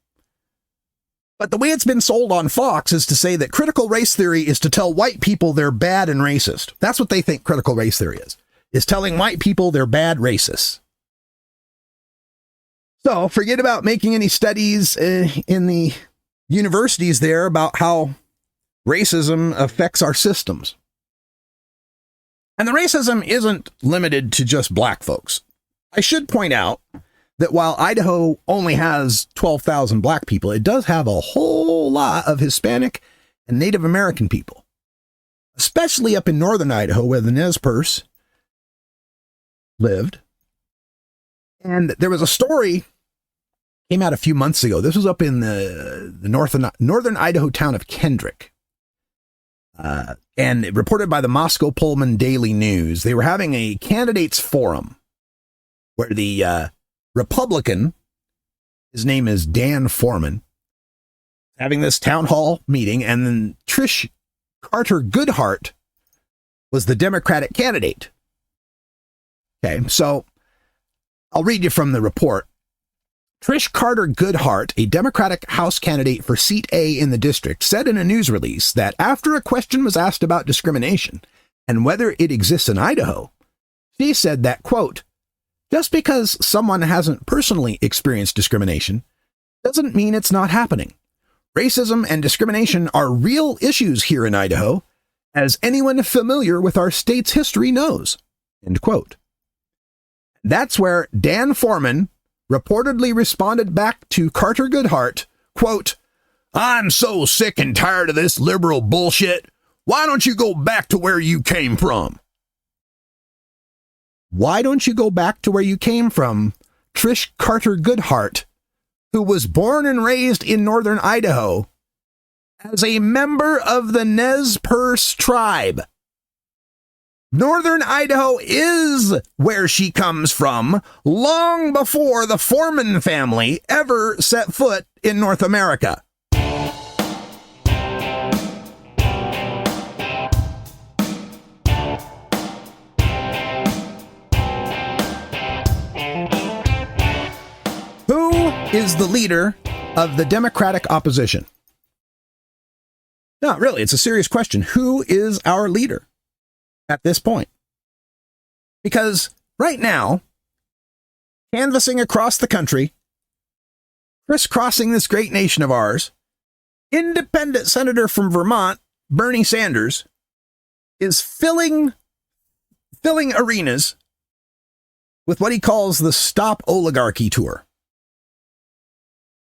But the way it's been sold on Fox is to say that critical race theory is to tell white people they're bad and racist. That's what they think critical race theory is telling white people they're bad racists. So forget about making any studies in the universities there about how racism affects our systems. And the racism isn't limited to just black folks. I should point out that while Idaho only has 12,000 black people, it does have a whole lot of Hispanic and Native American people, especially up in northern Idaho where the Nez Perce lived. And there was a story came out a few months ago. This was up in the northern Idaho town of Kendrick. And reported by the Moscow Pullman Daily News. They were having a candidates forum where the Republican, his name is Dan Foreman, having this town hall meeting, and then Trish Carter Goodhart was the Democratic candidate. Okay, so I'll read you from the report. Trish Carter Goodhart, a Democratic House candidate for Seat A in the district, said in a news release that after a question was asked about discrimination and whether it exists in Idaho, she said that, quote, just because someone hasn't personally experienced discrimination doesn't mean it's not happening. Racism and discrimination are real issues here in Idaho, as anyone familiar with our state's history knows, end quote. That's where Dan Foreman reportedly responded back to Carter Goodhart, quote, I'm so sick and tired of this liberal bullshit. Why don't you go back to where you came from? Why don't you go back to where you came from, Trish Carter Goodhart, who was born and raised in northern Idaho as a member of the Nez Perce tribe? Northern Idaho is where she comes from, long before the Foreman family ever set foot in North America. Who is the leader of the Democratic opposition? No, really, it's a serious question. Who is our leader at this point? Because right now, canvassing across the country, crisscrossing this great nation of ours, independent senator from Vermont, Bernie Sanders, is filling arenas with what he calls the Stop Oligarchy Tour.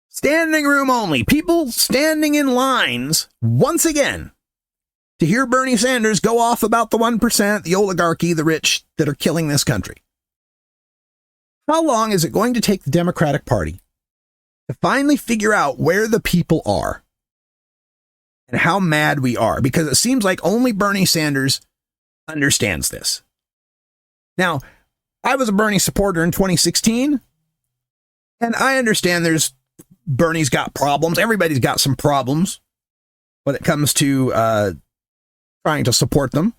Standing room only, people standing in lines once again to hear Bernie Sanders go off about the 1%, the oligarchy, the rich that are killing this country. How long is it going to take the Democratic Party to finally figure out where the people are and how mad we are? Because it seems like only Bernie Sanders understands this. Now, I was a Bernie supporter in 2016, and I understand Bernie's got problems. Everybody's got some problems when it comes to trying to support them.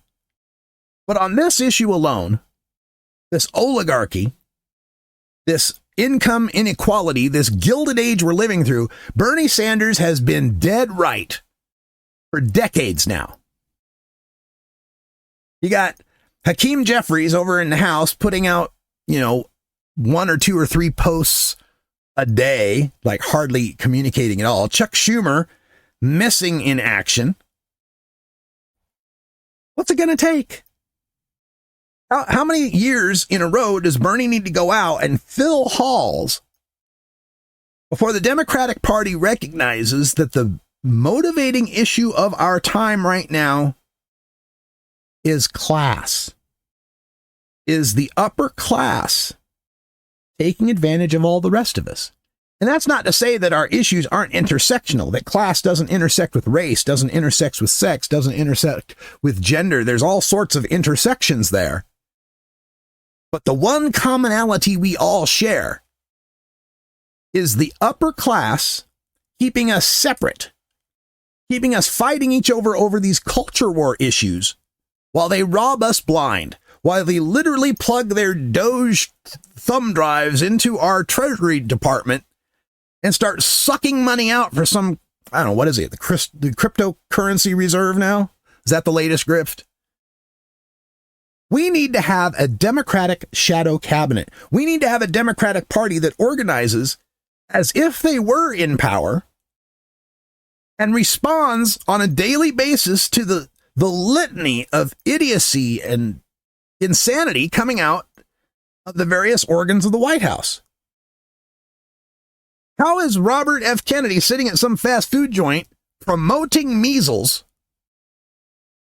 But on this issue alone, this oligarchy, this income inequality, this gilded age we're living through, Bernie Sanders has been dead right for decades now. You got Hakeem Jeffries over in the House putting out, 1 or 2 or 3 posts a day, like hardly communicating at all. Chuck Schumer missing in action. What's it going to take? How many years in a row does Bernie need to go out and fill halls before the Democratic Party recognizes that the motivating issue of our time right now is class, is the upper class taking advantage of all the rest of us? And that's not to say that our issues aren't intersectional, that class doesn't intersect with race, doesn't intersect with sex, doesn't intersect with gender. There's all sorts of intersections there. But the one commonality we all share is the upper class keeping us separate, keeping us fighting each other over these culture war issues while they rob us blind, while they literally plug their Doge thumb drives into our Treasury Department and start sucking money out for some, I don't know, what is it? The cryptocurrency reserve now? Is that the latest grift? We need to have a Democratic shadow cabinet. We need to have a Democratic Party that organizes as if they were in power and responds on a daily basis to the litany of idiocy and insanity coming out of the various organs of the White House. How is Robert F. Kennedy sitting at some fast food joint promoting measles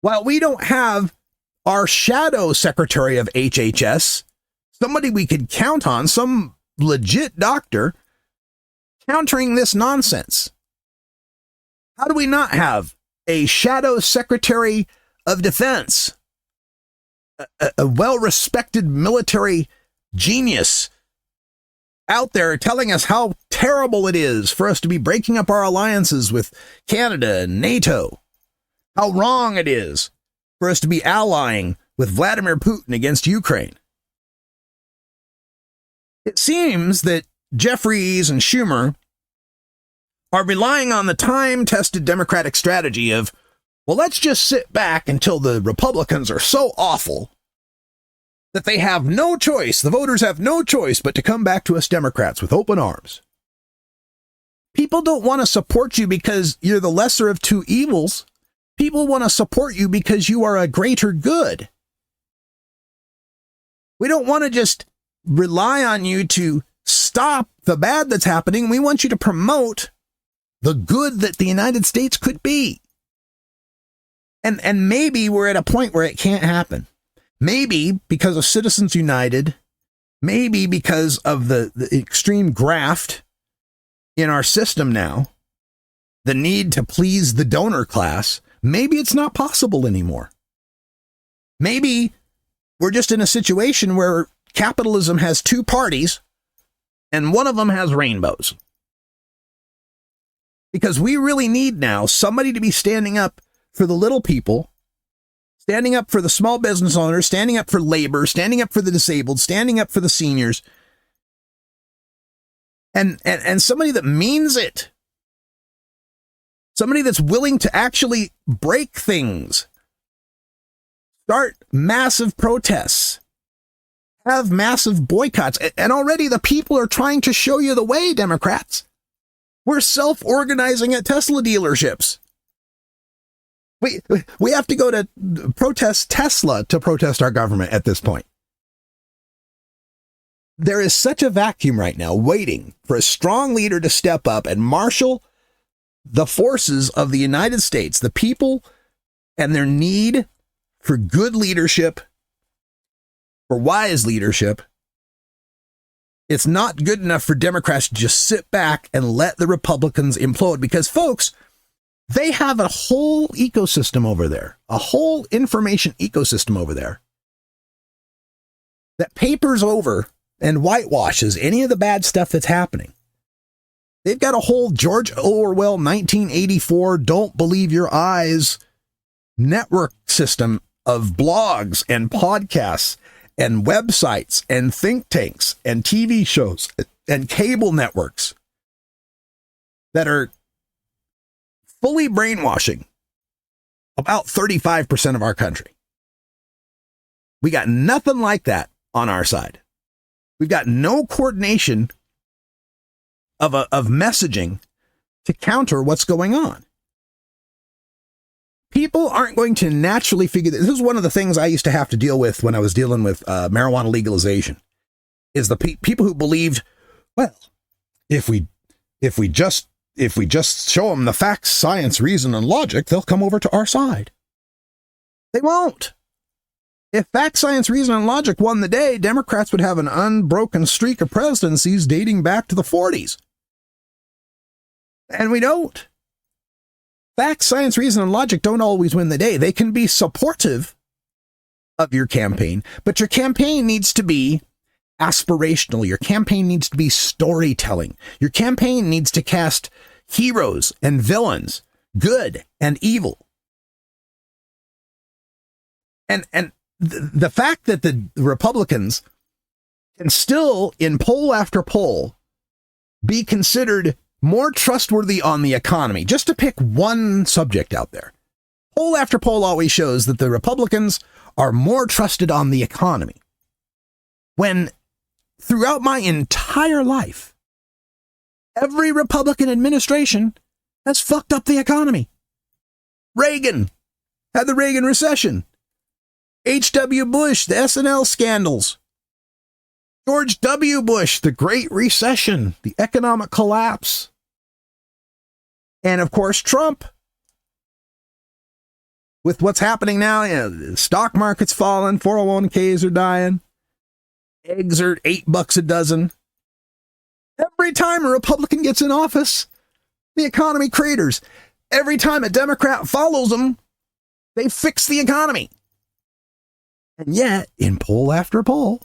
while we don't have our shadow secretary of HHS, somebody we could count on, some legit doctor, countering this nonsense? How do we not have a shadow secretary of defense, a well-respected military genius out there telling us how terrible it is for us to be breaking up our alliances with Canada and NATO, how wrong it is for us to be allying with Vladimir Putin against Ukraine? It seems that Jeffries and Schumer are relying on the time-tested Democratic strategy of, well, let's just sit back until the Republicans are so awful that they have no choice, the voters have no choice but to come back to us Democrats with open arms. People don't want to support you because you're the lesser of two evils. People want to support you because you are a greater good. We don't want to just rely on you to stop the bad that's happening. We want you to promote the good that the United States could be. And maybe we're at a point where it can't happen. Maybe because of Citizens United, maybe because of the extreme graft in our system now, the need to please the donor class, maybe it's not possible anymore. Maybe we're just in a situation where capitalism has two parties and one of them has rainbows. Because we really need now somebody to be standing up for the little people, standing up for the small business owners, standing up for labor, standing up for the disabled, standing up for the seniors, and somebody that means it. Somebody that's willing to actually break things, start massive protests, have massive boycotts. And already the people are trying to show you the way, Democrats. We're self-organizing at Tesla dealerships. We have to go to protest Tesla to protest our government at this point. There is such a vacuum right now waiting for a strong leader to step up and marshal the forces of the United States, the people and their need for good leadership, for wise leadership. It's not good enough for Democrats to just sit back and let the Republicans implode because, folks, they have a whole ecosystem over there, a whole information ecosystem over there that papers over and whitewashes any of the bad stuff that's happening. They've got a whole George Orwell 1984 don't believe your eyes network system of blogs and podcasts and websites and think tanks and TV shows and cable networks that are fully brainwashing about 35% of our country. We got nothing like that on our side. We've got no coordination of messaging to counter what's going on. People aren't going to naturally figure this. This is one of the things I used to have to deal with when I was dealing with marijuana legalization, is the people who believed, well, if we just show them the facts, science, reason, and logic, they'll come over to our side. They won't. If fact, science, reason, and logic won the day, Democrats would have an unbroken streak of presidencies dating back to the 40s. And we don't. Fact, science, reason, and logic don't always win the day. They can be supportive of your campaign, but your campaign needs to be aspirational. Your campaign needs to be storytelling. Your campaign needs to cast heroes and villains, good and evil. And the fact that the Republicans can still, in poll after poll, be considered more trustworthy on the economy, just to pick one subject out there. Poll after poll always shows that the Republicans are more trusted on the economy. When throughout my entire life, every Republican administration has fucked up the economy. Reagan had the Reagan recession. H.W. Bush, the S&L scandals. George W. Bush, the Great Recession, the economic collapse. And of course, Trump. With what's happening now, the stock market's falling, 401ks are dying, eggs are $8 a dozen. Every time a Republican gets in office, the economy craters. Every time a Democrat follows them, they fix the economy. And yet, in poll after poll,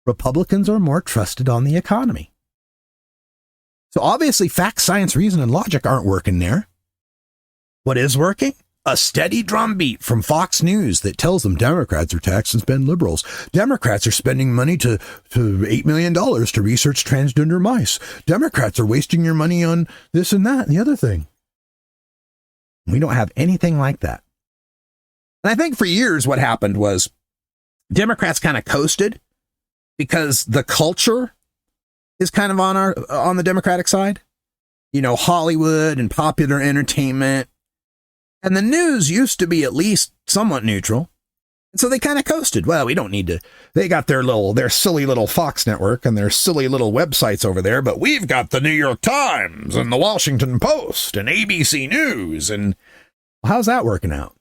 Republicans are more trusted on the economy. So obviously, fact, science, reason, and logic aren't working there. What is working? A steady drumbeat from Fox News that tells them Democrats are tax and spend liberals. Democrats are spending money to $8 million to research transgender mice. Democrats are wasting your money on this and that and the other thing. We don't have anything like that. And I think for years what happened was Democrats kind of coasted because the culture is kind of on the Democratic side. You know, Hollywood and popular entertainment. And the news used to be at least somewhat neutral. And so they kind of coasted. Well, we don't need to. They got their silly little Fox network and their silly little websites over there, but we've got the New York Times and the Washington Post and ABC News. And how's that working out?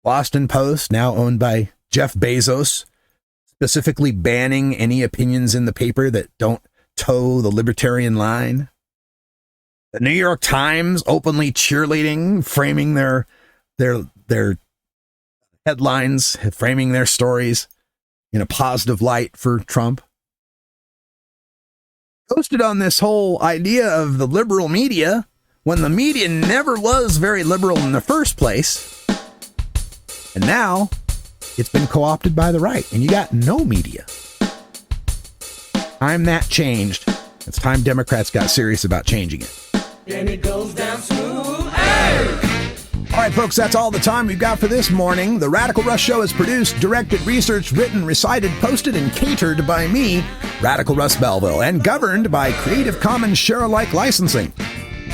Washington Post, now owned by Jeff Bezos, specifically banning any opinions in the paper that don't toe the libertarian line. The New York Times openly cheerleading, framing their headlines, framing their stories in a positive light for Trump. Posted on this whole idea of the liberal media when the media never was very liberal in the first place. And now it's been co-opted by the right, and you got no media. Time that changed. It's time Democrats got serious about changing it. And it goes down smooth. Hey! All right, folks, that's all the time we've got for this morning. The Radical Russ Show is produced, directed, researched, written, recited, posted, and catered by me, Radical Russ Belville, and governed by Creative Commons Share-alike licensing.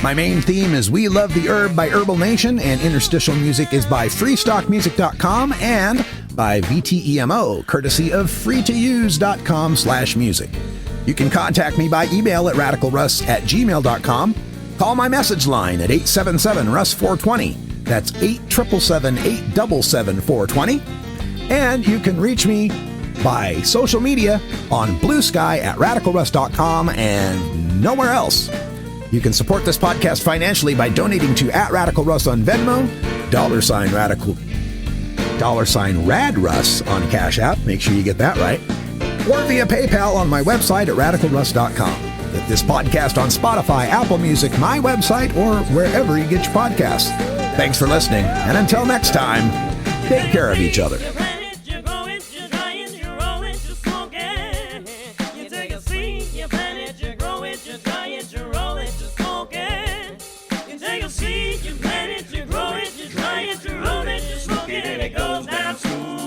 My main theme is We Love the Herb by Herbal Nation, and interstitial music is by freestockmusic.com and by VTEMO, courtesy of freetouse.com/music. You can contact me by email at radicalruss@gmail.com. Call my message line at 877-RUSS-420. That's 877-877-420. And you can reach me by social media on Blue Sky at radicalruss.com and nowhere else. You can support this podcast financially by donating to @RadicalRuss on Venmo, $RadRuss on Cash App. Make sure you get that right. Or via PayPal on my website at radicalruss.com. Get this podcast on Spotify, Apple Music, my website, or wherever you get your podcasts. Thanks for listening, and until next time, take care of each other. You plant it, you grow it, you try it, you roll it, you smoke it, and it goes down smooth.